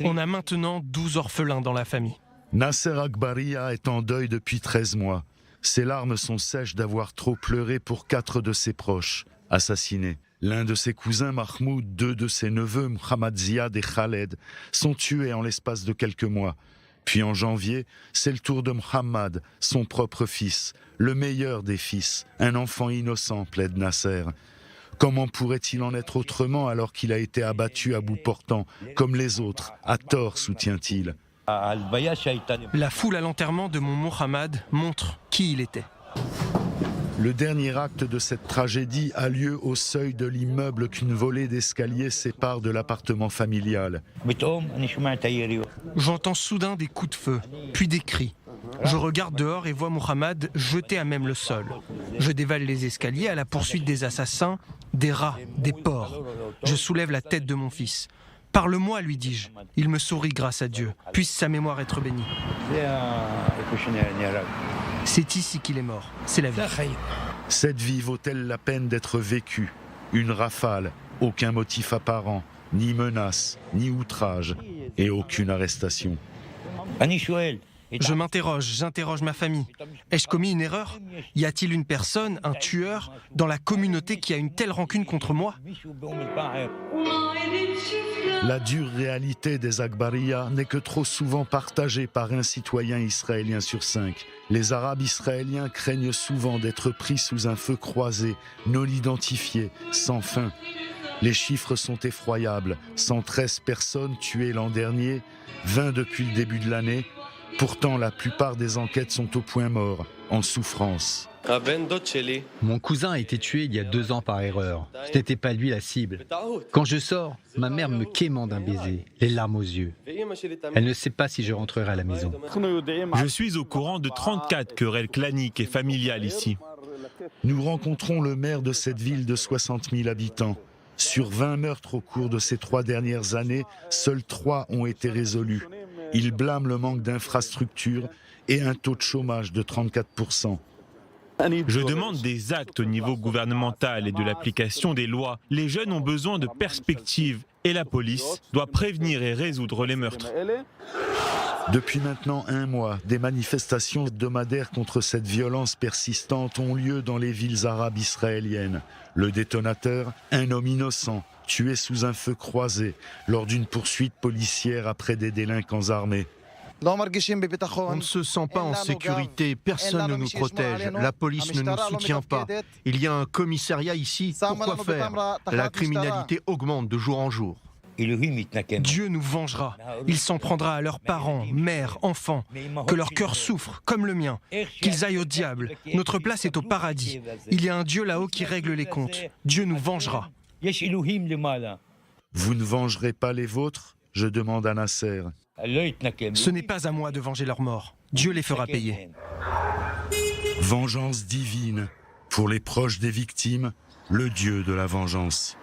On a maintenant 12 orphelins dans la famille. Nasser Agbaria est en deuil depuis 13 mois. Ses larmes sont sèches d'avoir trop pleuré pour 4 de ses proches, assassinés. L'un de ses cousins, Mahmoud, 2 de ses neveux, Mohamed Ziad et Khaled, sont tués en l'espace de quelques mois. Puis en janvier, c'est le tour de Mohamed, son propre fils, le meilleur des fils, un enfant innocent, plaide Nasser. Comment pourrait-il en être autrement alors qu'il a été abattu à bout portant, comme les autres, à tort, soutient-il. La foule à l'enterrement de mon Mohamed montre qui il était. Le dernier acte de cette tragédie a lieu au seuil de l'immeuble qu'une volée d'escalier sépare de l'appartement familial. J'entends soudain des coups de feu, puis des cris. Je regarde dehors et vois Mohamed jeté à même le sol. Je dévale les escaliers à la poursuite des assassins, des rats, des porcs. Je soulève la tête de mon fils. « Parle-moi », lui dis-je. Il me sourit grâce à Dieu. Puisse sa mémoire être bénie. C'est ici qu'il est mort. C'est la vie. Cette vie vaut-elle la peine d'être vécue? Une rafale, aucun motif apparent, ni menace, ni outrage, et aucune arrestation. Je m'interroge, j'interroge ma famille. Ai-je commis une erreur? Y a-t-il une personne, un tueur, dans la communauté qui a une telle rancune contre moi? La dure réalité des Agbaria n'est que trop souvent partagée par un citoyen israélien sur 5. Les Arabes israéliens craignent souvent d'être pris sous un feu croisé, non identifié, sans fin. Les chiffres sont effroyables. 113 personnes tuées l'an dernier, 20 depuis le début de l'année. Pourtant, la plupart des enquêtes sont au point mort, en souffrance. Mon cousin a été tué il y a 2 ans par erreur. Ce n'était pas lui la cible. Quand je sors, ma mère me quémande d'un baiser, les larmes aux yeux. Elle ne sait pas si je rentrerai à la maison. Je suis au courant de 34 querelles claniques et familiales ici. Nous rencontrons le maire de cette ville de 60 000 habitants. Sur 20 meurtres au cours de ces 3 dernières années, seuls 3 ont été résolus. Il blâme le manque d'infrastructures et un taux de chômage de 34%. Je demande des actes au niveau gouvernemental et de l'application des lois. Les jeunes ont besoin de perspectives et la police doit prévenir et résoudre les meurtres. Depuis maintenant 1 mois, des manifestations hebdomadaires contre cette violence persistante ont lieu dans les villes arabes israéliennes. Le détonateur, un homme innocent, tué sous un feu croisé lors d'une poursuite policière après des délinquants armés. On ne se sent pas en sécurité, personne ne nous protège, la police ne nous soutient pas. Il y a un commissariat ici, pourquoi faire? La criminalité augmente de jour en jour. Dieu nous vengera. Il s'en prendra à leurs parents, mères, enfants. Que leur cœur souffre, comme le mien. Qu'ils aillent au diable. Notre place est au paradis. Il y a un Dieu là-haut qui règle les comptes. Dieu nous vengera. Vous ne vengerez pas les vôtres? Je demande à Nasser. Ce n'est pas à moi de venger leur mort. Dieu les fera payer. Vengeance divine. Pour les proches des victimes, le Dieu de la vengeance.